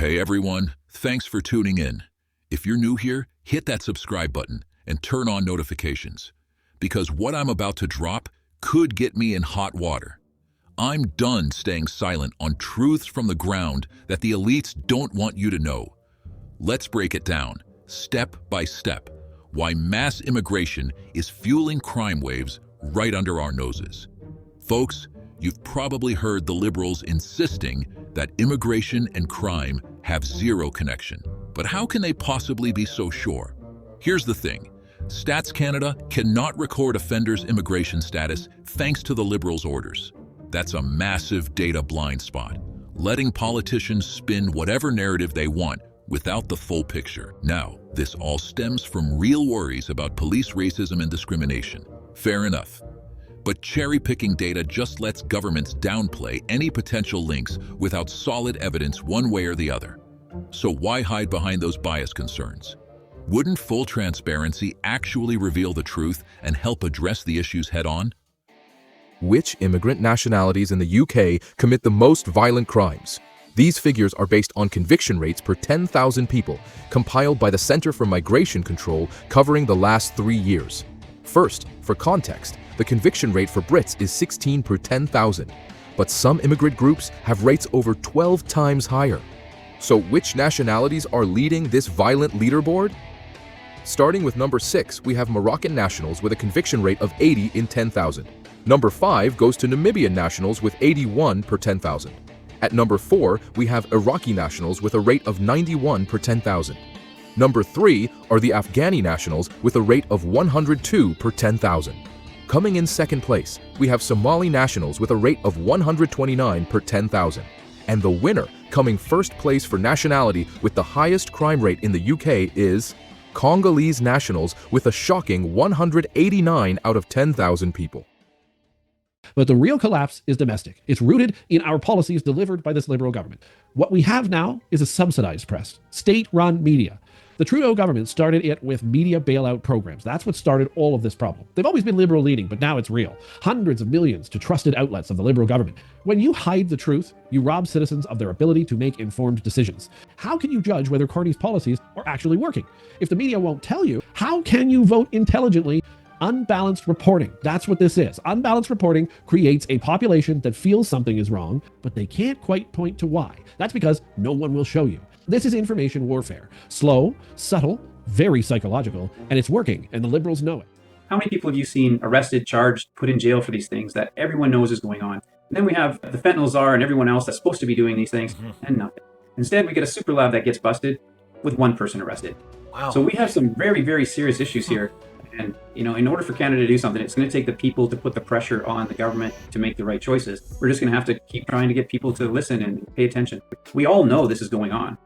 Hey everyone, thanks for tuning in. If you're new here, hit that subscribe button and turn on notifications, because what I'm about to drop could get me in hot water. I'm done staying silent on truths from the ground that the elites don't want you to know. Let's break it down, step by step, why mass immigration is fueling crime waves right under our noses. Folks, you've probably heard the liberals insisting that immigration and crime have zero connection. But how can they possibly be so sure? Here's the thing. Stats Canada cannot record offenders' immigration status thanks to the liberals' orders. That's a massive data blind spot, letting politicians spin whatever narrative they want without the full picture. Now, this all stems from real worries about police racism and discrimination. Fair enough. But cherry-picking data just lets governments downplay any potential links without solid evidence one way or the other. So why hide behind those bias concerns? Wouldn't full transparency actually reveal the truth and help address the issues head-on? Which immigrant nationalities in the UK commit the most violent crimes? These figures are based on conviction rates per 10,000 people, compiled by the Centre for Migration Control covering the last 3 years. First, for context, the conviction rate for Brits is 16 per 10,000, but some immigrant groups have rates over 12 times higher. So which nationalities are leading this violent leaderboard? Starting with number 6, we have Moroccan nationals with a conviction rate of 80 in 10,000. Number 5 goes to Namibian nationals with 81 per 10,000. At number 4, we have Iraqi nationals with a rate of 91 per 10,000. Number 3 are the Afghani nationals with a rate of 102 per 10,000. Coming in second place, we have Somali nationals with a rate of 129 per 10,000. And the winner, coming first place for nationality with the highest crime rate in the UK is Congolese nationals with a shocking 189 out of 10,000 people. But the real collapse is domestic. It's rooted in our policies delivered by this liberal government. What we have now is a subsidized press, state-run media. The Trudeau government started it with media bailout programs. That's what started all of this problem. They've always been liberal leading, but now it's real. Hundreds of millions to trusted outlets of the liberal government. When you hide the truth, you rob citizens of their ability to make informed decisions. How can you judge whether Carney's policies are actually working? If the media won't tell you, how can you vote intelligently? Unbalanced reporting. That's what this is. Unbalanced reporting creates a population that feels something is wrong, but they can't quite point to why. That's because no one will show you. This is information warfare. Slow, subtle, very psychological, and it's working, and the liberals know it. How many people have you seen arrested, charged, put in jail for these things that everyone knows is going on? And then we have the fentanyl czar and everyone else that's supposed to be doing these things, and nothing. Instead, we get a super lab that gets busted with one person arrested. Wow. So we have some very, very serious issues here. And, in order for Canada to do something, it's going to take the people to put the pressure on the government to make the right choices. We're just going to have to keep trying to get people to listen and pay attention. We all know this is going on,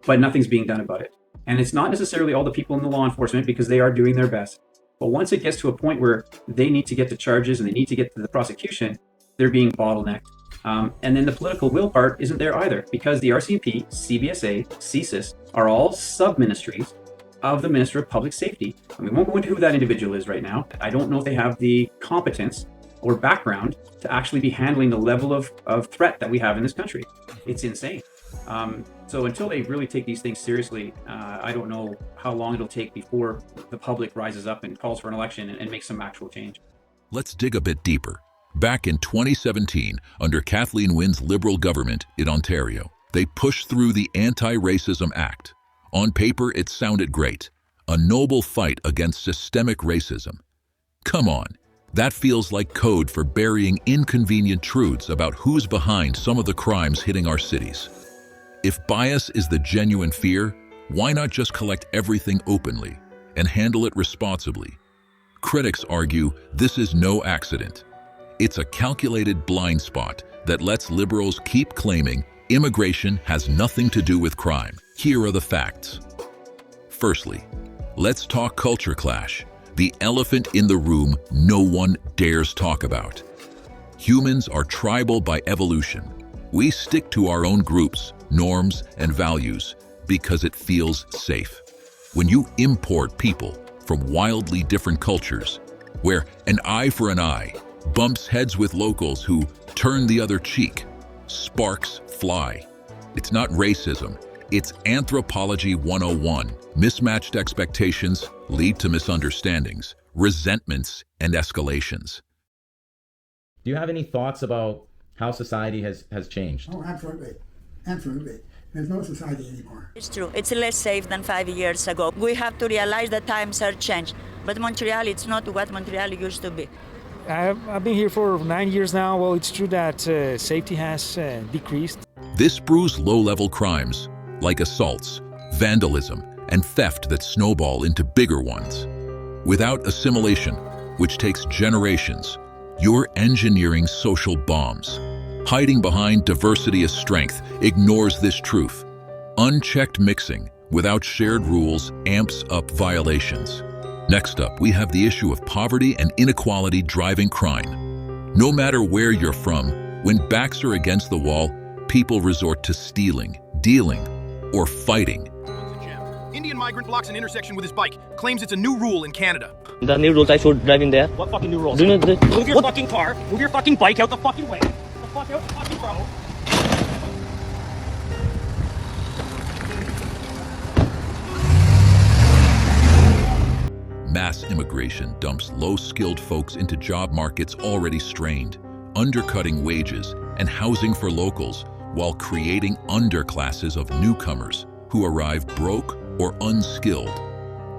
but nothing's being done about it. And it's not necessarily all the people in the law enforcement, because they are doing their best. But once it gets to a point where they need to get to charges and they need to get to the prosecution, they're being bottlenecked. And then the political will part isn't there either, because the RCMP, CBSA, CSIS are all sub-ministries of the Minister of Public Safety. And we won't go into who that individual is right now. I don't know if they have the competence or background to actually be handling the level of threat that we have in this country. It's insane. So until they really take these things seriously, I don't know how long it'll take before the public rises up and calls for an election and makes some actual change. Let's dig a bit deeper. Back in 2017, under Kathleen Wynne's Liberal government in Ontario, they pushed through the Anti-Racism Act. On paper, it sounded great. A noble fight against systemic racism. Come on, that feels like code for burying inconvenient truths about who's behind some of the crimes hitting our cities. If bias is the genuine fear, why not just collect everything openly and handle it responsibly? Critics argue this is no accident. It's a calculated blind spot that lets liberals keep claiming immigration has nothing to do with crime. Here are the facts. Firstly, let's talk culture clash, the elephant in the room no one dares talk about. Humans are tribal by evolution. We stick to our own groups, norms, and values because it feels safe. When you import people from wildly different cultures, where an eye for an eye bumps heads with locals who turn the other cheek, sparks fly. It's not racism, it's anthropology 101. Mismatched expectations lead to misunderstandings, resentments, and escalations. Do you have any thoughts about how society has changed? Oh, absolutely. Absolutely. There's no society anymore. It's true. It's less safe than 5 years ago. We have to realize that times are changed. But Montreal, it's not what Montreal used to be. I've been here for 9 years now. Well, it's true that safety has decreased. This brews low-level crimes like assaults, vandalism, and theft that snowball into bigger ones. Without assimilation, which takes generations, you're engineering social bombs. Hiding behind diversity as strength ignores this truth. Unchecked mixing without shared rules amps up violations. Next up, we have the issue of poverty and inequality driving crime. No matter where you're from, when backs are against the wall, people resort to stealing, dealing, or fighting. Indian migrant blocks an intersection with his bike, claims it's a new rule in Canada. The new rules I should drive in there. What fucking new rules? Move your fucking car, move your fucking bike out the fucking way. Get the fuck out the fucking road. Mass immigration dumps low-skilled folks into job markets already strained, undercutting wages and housing for locals while creating underclasses of newcomers who arrive broke or unskilled.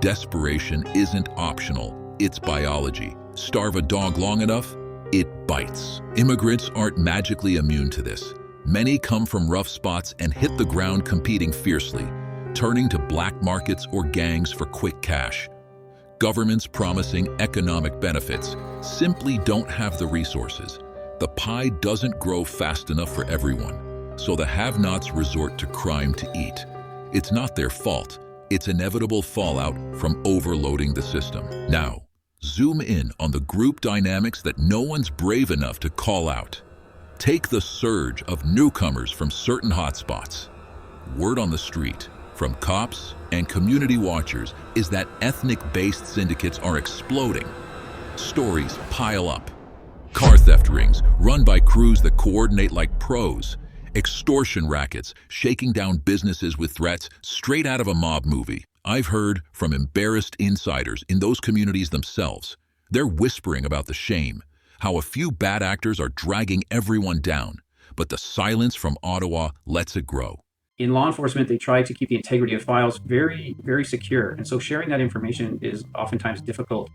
Desperation isn't optional, it's biology. Starve a dog long enough, it bites. Immigrants aren't magically immune to this. Many come from rough spots and hit the ground competing fiercely, turning to black markets or gangs for quick cash. Governments promising economic benefits simply don't have the resources. The pie doesn't grow fast enough for everyone, so the have-nots resort to crime to eat. It's not their fault. It's inevitable fallout from overloading the system. Now, zoom in on the group dynamics that no one's brave enough to call out. Take the surge of newcomers from certain hotspots. Word on the street, from cops and community watchers, is that ethnic-based syndicates are exploding. Stories pile up. Car theft rings run by crews that coordinate like pros. Extortion rackets shaking down businesses with threats straight out of a mob movie. I've heard from embarrassed insiders in those communities themselves. They're whispering about the shame, how a few bad actors are dragging everyone down, but the silence from Ottawa lets it grow. In law enforcement, they try to keep the integrity of files very, very secure. And so sharing that information is oftentimes difficult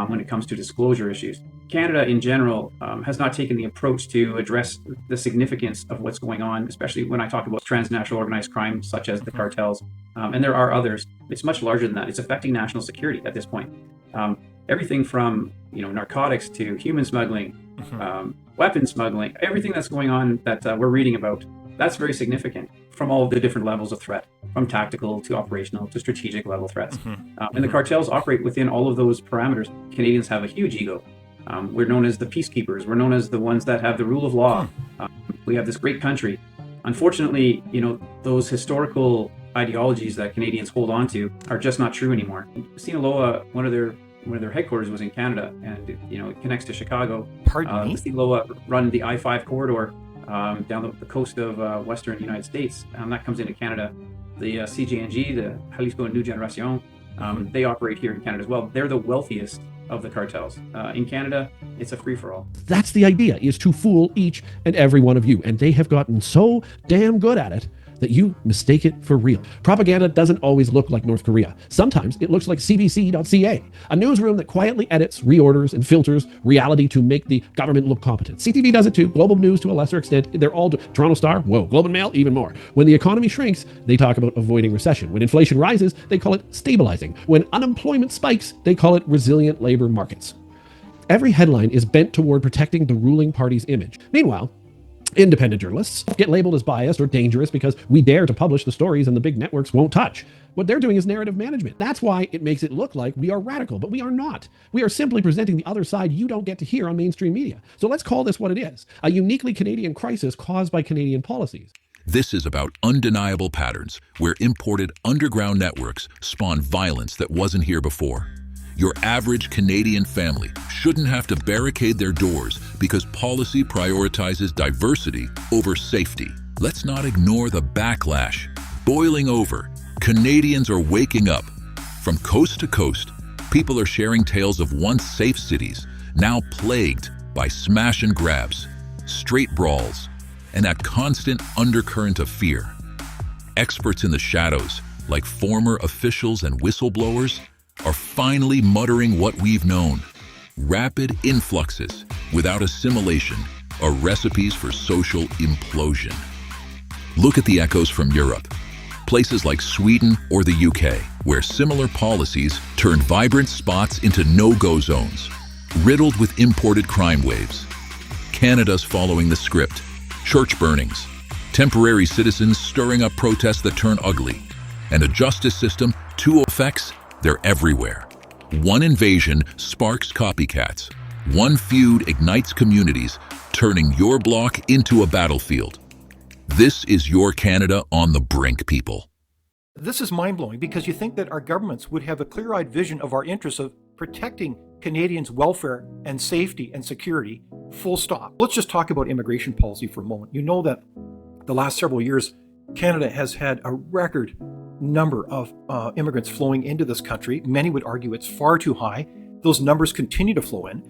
when it comes to disclosure issues. Canada in general has not taken the approach to address the significance of what's going on, especially when I talk about transnational organized crime, such as the cartels. And there are others. It's much larger than that. It's affecting national security at this point. Everything from narcotics to human smuggling, weapons smuggling, everything that's going on that we're reading about, that's very significant from all of the different levels of threat, from tactical to operational to strategic level threats. And the cartels operate within all of those parameters. Canadians have a huge ego. We're known as the peacekeepers. We're known as the ones that have the rule of law. We have this great country. Unfortunately, those historical ideologies that Canadians hold on to are just not true anymore. Sinaloa, one of their headquarters was in Canada, and it connects to Chicago. Pardon me? Sinaloa run the I-5 corridor down the coast of western United States, and that comes into Canada. The CJNG, the Jalisco New Generation, they operate here in Canada as well. They're the wealthiest of the cartels. In Canada, it's a free-for-all. That's the idea, is to fool each and every one of you. And they have gotten so damn good at it that you mistake it for real. Propaganda doesn't always look like North Korea. Sometimes it looks like CBC.ca, a newsroom that quietly edits, reorders, and filters reality to make the government look competent. CTV does it too, Global News to a lesser extent. They're all Toronto Star, whoa, Globe and Mail, even more. When the economy shrinks, they talk about avoiding recession. When inflation rises, they call it stabilizing. When unemployment spikes, they call it resilient labor markets. Every headline is bent toward protecting the ruling party's image. Meanwhile, independent journalists get labeled as biased or dangerous because we dare to publish the stories and the big networks won't touch. What they're doing is narrative management. That's why it makes it look like we are radical, but we are not. We are simply presenting the other side you don't get to hear on mainstream media. So let's call this what it is, a uniquely Canadian crisis caused by Canadian policies. This is about undeniable patterns where imported underground networks spawn violence that wasn't here before. Your average Canadian family shouldn't have to barricade their doors because policy prioritizes diversity over safety. let's not ignore the backlash. Boiling over, Canadians are waking up. From coast to coast, people are sharing tales of once safe cities, now plagued by smash and grabs, straight brawls, and that constant undercurrent of fear. Experts in the shadows, like former officials and whistleblowers, are finally muttering what we've known. Rapid influxes without assimilation are recipes for social implosion. Look at the echoes from Europe. Places like Sweden or the UK, where similar policies turned vibrant spots into no-go zones, riddled with imported crime waves. Canada's following the script. Church burnings, temporary citizens stirring up protests that turn ugly, and a justice system, two effects, they're everywhere. One invasion sparks copycats. One feud ignites communities, turning your block into a battlefield. This is your Canada on the brink, people. This is mind-blowing because you think that our governments would have a clear-eyed vision of our interests of protecting Canadians' welfare and safety and security, full stop. Let's just talk about immigration policy for a moment. You know that the last several years, Canada has had a record number of immigrants flowing into this country. Many would argue it's far too high. Those numbers continue to flow in.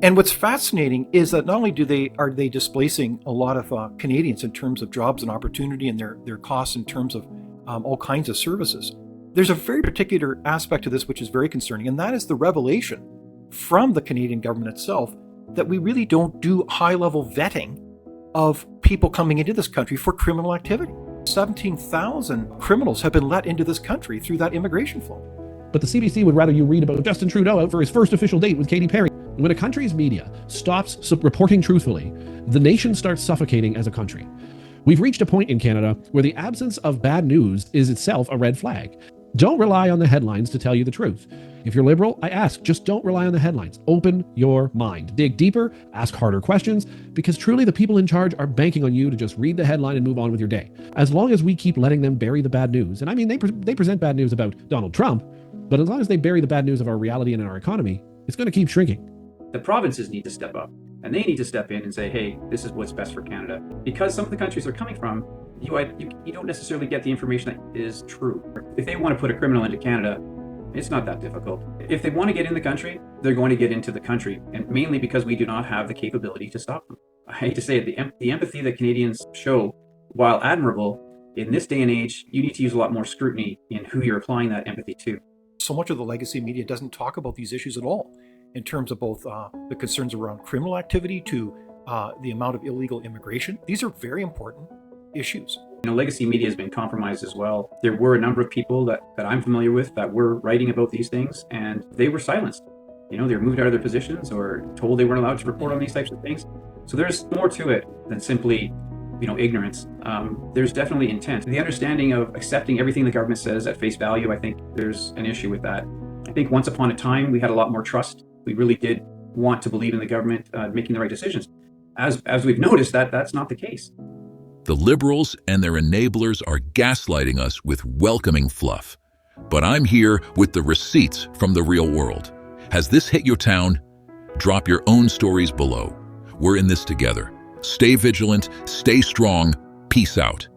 And what's fascinating is that not only are they displacing a lot of Canadians in terms of jobs and opportunity and their costs in terms of all kinds of services, there's a very particular aspect to this which is very concerning, and that is the revelation from the Canadian government itself that we really don't do high-level vetting of people coming into this country for criminal activity. 17,000 criminals have been let into this country through that immigration flow. But the CBC would rather you read about Justin Trudeau out for his first official date with Katy Perry. When a country's media stops reporting truthfully, the nation starts suffocating as a country. We've reached a point in Canada where the absence of bad news is itself a red flag. Don't rely on the headlines to tell you the truth. If you're liberal, I ask, just don't rely on the headlines. Open your mind. Dig deeper, ask harder questions, because truly the people in charge are banking on you to just read the headline and move on with your day. As long as we keep letting them bury the bad news, and I mean, they present bad news about Donald Trump, but as long as they bury the bad news of our reality and in our economy, it's going to keep shrinking. The provinces need to step up, and they need to step in and say, hey, this is what's best for Canada. Because some of the countries they're coming from, you don't necessarily get the information that is true. If they want to put a criminal into Canada, it's not that difficult. If they want to get in the country, they're going to get into the country, and mainly because we do not have the capability to stop them. I hate to say it, the empathy that Canadians show, while admirable, in this day and age, you need to use a lot more scrutiny in who you're applying that empathy to. So much of the legacy media doesn't talk about these issues at all, in terms of both the concerns around criminal activity to the amount of illegal immigration. These are very important issues. Legacy media has been compromised as well. There were a number of people that I'm familiar with that were writing about these things, and they were silenced. They were moved out of their positions or told they weren't allowed to report on these types of things. So there's more to it than simply, ignorance. There's definitely intent. The understanding of accepting everything the government says at face value, I think there's an issue with that. I think once upon a time, we had a lot more trust. We really did want to believe in the government making the right decisions. As we've noticed, that's not the case. The Liberals and their enablers are gaslighting us with welcoming fluff. But I'm here with the receipts from the real world. Has this hit your town? Drop your own stories below. We're in this together. Stay vigilant, stay strong, peace out.